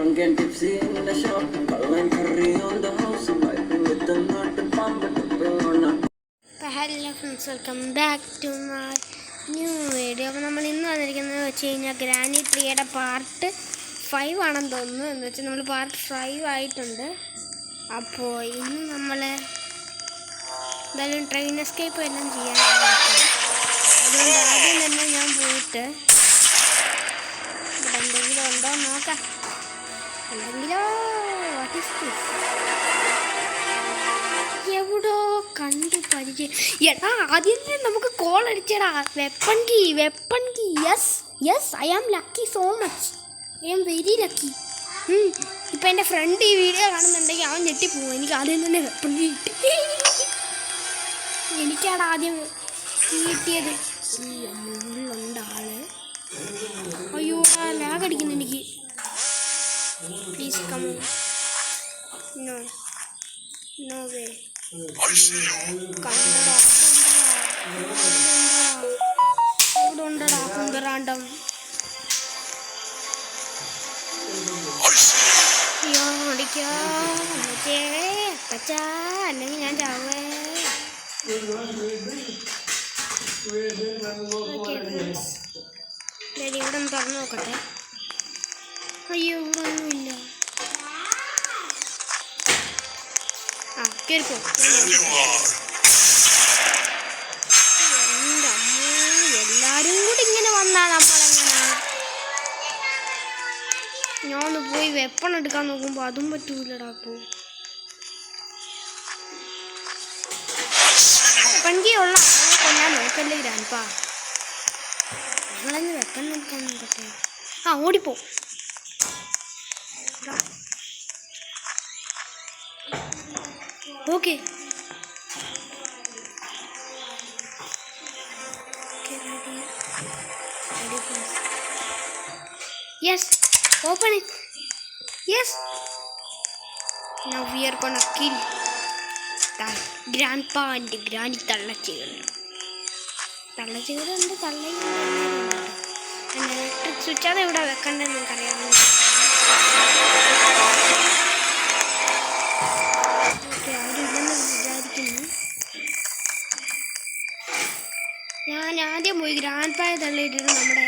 drunk and tipsy in the shop. Online curry on the house. Vibing with the nut and palm but on a. Hello friends, welcome back to my new video. അപ്പോൾ നമ്മൾ ഇന്ന് വന്നിരിക്കുന്നത് വെച്ച് കഴിഞ്ഞാൽ granny 3യുടെ part 5 ആണെന്ന് തോന്നുന്നു. എന്ന് വെച്ചാൽ നമ്മൾ പാർട്ട് 5 ആയിട്ടുണ്ട്. അപ്പോൾ ഇന്ന് നമ്മൾ എന്തായാലും ട്രെയിൻ എസ്കേപ്പ് എല്ലാം ചെയ്യാനാണ്. അതുകൊണ്ട് ആദ്യം തന്നെ ഞാൻ പോയിട്ട് ഇവിടെ എന്തെങ്കിലും ഉണ്ടോ നോക്കാം. എന്തെങ്കിലോ വാട്ട് ഈസ് ദിസ്? എവിടോ കണ്ടു പരിചയം. എടാ ആദ്യം നമുക്ക് കോൾ അടിച്ചടാ. Weapon key yes I am lucky so much. I am very lucky. ഇപ്പം എൻ്റെ ഫ്രണ്ട് ഈ വീഡിയോ കാണുന്നുണ്ടെങ്കിൽ അവൻ ഞെട്ടിപ്പോവും. എനിക്ക് ആദ്യം തന്നെ വെപ്പൺ കീ കിട്ടി. എനിക്കാണ് ആദ്യം കിട്ടിയത്. മുകളിലുണ്ട് ആള്. അയ്യോ ലാഗ് അടിക്കുന്നു എനിക്ക്. Please come. No way. കണ്ടടാ അവിടെ ഉണ്ടടാ കുന്തറാണ്ടം. അയ്യോ ഓടിക്കോ അപ്പച്ചാ, അല്ലെങ്കിൽ ഞാൻ ചാവേ. ഓക്കെ ഫ്രണ്ട്സ്, ഇവിടെ ഒന്ന് തുറന്നു നോക്കട്ടെ. അയ്യോ ഇവിടെ ഒന്നുമില്ല. ആ കേൾക്കോ. എൻ്റെ അമ്മ, എല്ലാരും കൂടി ഇങ്ങനെ വന്നാ നമ്മളെങ്ങനെ? ഞാൻ ഒന്ന് പോയി വെപ്പൺ എടുക്കാൻ നോക്കുമ്പോ അതും പറ്റൂലടാ. അപ്പോ വെപ്പൺകിയുള്ള ഞാൻ നോക്കല്ലേ ഗ്രാൻഡ്പാ. ഞങ്ങളെന്ന് വെപ്പൺ എടുക്കാൻ നോക്കട്ടെ. ആ ഓടിപ്പോ. Okay yes, open it. Yes, now we are gonna kill that grandpa and granny. തള്ളച്ചികളുണ്ട്. ഇലക്ട്രിക് സ്വിച്ച് അത് ഇവിടെ വെക്കണ്ടെന്ന് നിങ്ങൾക്കറിയാമോ? ഓക്കെ, അവരില്ലെന്ന് വിചാരിക്കുന്നു. ഞാൻ ആദ്യം പോയി ഗ്രാൻഡ്പായെ തള്ളിയിട്ടിട്ട് നമ്മുടെ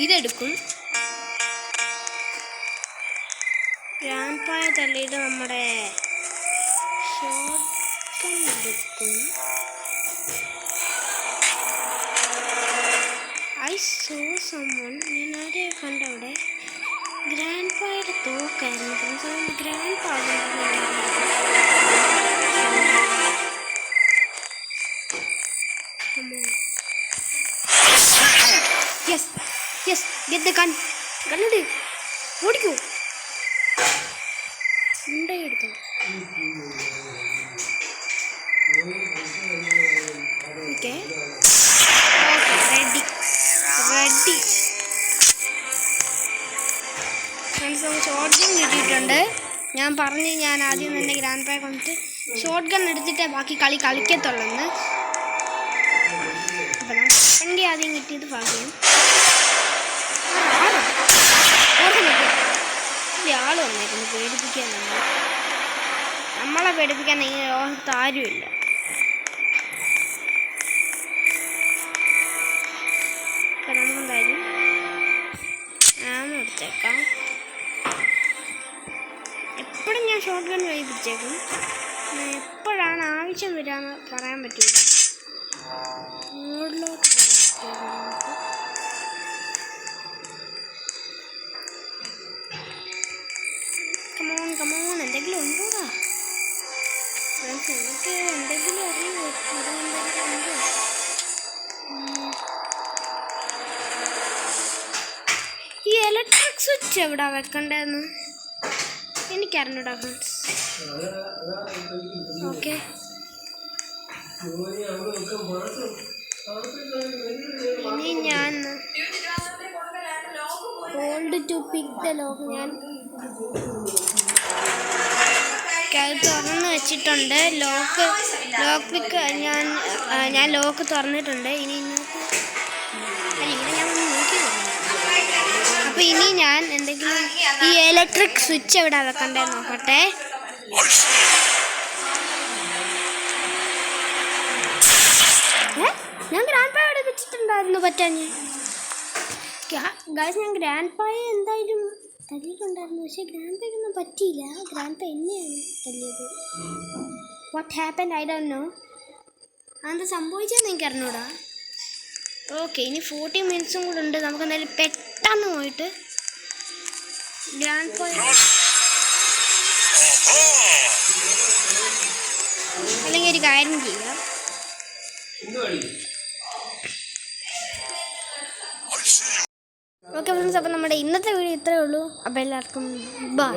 ഇതെടുക്കും. ഗ്രാൻഡ്പായെ തള്ളിയിട്ട് നമ്മുടെ ഷോട്ട്ഗൺ എടുക്കും. I saw someone. ഞാൻ ആരെയും കണ്ടവിടെ. ഗ്രാൻഡ്പായുടെ തോക്കായിരുന്നു. Grandpa yes get the gun. ഗണ്ണിട്, ഓടിക്കോ. ഉണ്ടായെടുത്തോ. Okay ready. ഷോർട്ട് ഗൺ കിട്ടിയിട്ടുണ്ട്. ഞാൻ പറഞ്ഞു ഞാൻ ആദ്യം തന്നെ ഗ്രാൻഡ്പായെ കൊണ്ടിട്ട് ഷോർട്ട് ഗൺ എടുത്തിട്ടേ ബാക്കി കളിക്കത്തുള്ളെന്ന്. അപ്പം നമുക്ക് വെപ്പൺകി ആദ്യം കിട്ടിയത് ഭാഗ്യം. ആൾ വന്നേക്കുന്നു പേടിപ്പിക്കാൻ. നമ്മളെ പേടിപ്പിക്കാൻ ഈ ലോകത്ത് ആരുമില്ല. അപ്പം നമ്മളെന്തായാലും എടുത്തേക്കാം. എപ്പോഴും ഞാൻ ഷോർട്ട് ഗൺ കഴിപ്പിച്ചേക്കും. എപ്പോഴാണ് ആവശ്യം വരാന്ന് പറയാൻ പറ്റില്ല. മുകളിലോട്ട് കമോൺ എന്തെങ്കിലും ഉണ്ടോടാ? എനിക്ക് എന്തെങ്കിലും അറിയുമോ? ഈ ഇലക്ട്രിക് സ്വിച്ച് എവിടാ വെക്കണ്ടെന്ന് എനിക്കറിഞ്ഞൂടാ ഫ്രണ്ട്സ്. ഓക്കെ ഇനി ഞാൻ hold to pick the lock. ഞാൻ തുറന്ന് വെച്ചിട്ടുണ്ട്. ലോക്ക് പിക്ക് ഞാൻ ലോക്ക് തുറന്നിട്ടുണ്ട്. ഇനി ഇന്നത്തെ അല്ല ഇങ്ങനെ ഞാൻ നോക്കി. അപ്പോൾ ഇനി ഞാൻ എന്തെങ്കിലും ഈ ഇലക്ട്രിക് സ്വിച്ച് എവിടെ വെക്കണ്ടേ നോക്കട്ടെ. ഞാൻ ഗ്രാൻഡ് പായ അവിടെ വെച്ചിട്ടുണ്ടായിരുന്നു പറ്റാഞ്ഞ്. ഗൈസ് ഞാൻ ഗ്രാൻഡ് പായ എന്തായാലും തല്ലിയിട്ടുണ്ടായിരുന്നു, പക്ഷെ ഗ്രാൻഡ് പായ്ക്കൊന്നും പറ്റിയില്ല. ഗ്രാൻഡ് പായ എന്നെയാണ് തല്ലിയത്. What happen I don't know. അതെന്താ സംഭവിച്ചതെന്ന് എനിക്ക് അറിഞ്ഞൂടാ. ഓക്കെ, ഇനി 40 മിനിറ്റ്സും കൂടെ ഉണ്ട്. നമുക്ക് എന്തായാലും പെട്ടെന്ന് പോയിട്ട് ഗ്രാൻഡ് പായ അല്ലെങ്കിൽ ഒരു കാര്യം ചെയ്യാം. ഓക്കെ ഫ്രണ്ട്സ്, അപ്പോൾ നമ്മുടെ ഇന്നത്തെ വീഡിയോ ഇത്രയേ ഉള്ളൂ. അപ്പോൾ എല്ലാവർക്കും ബൈ.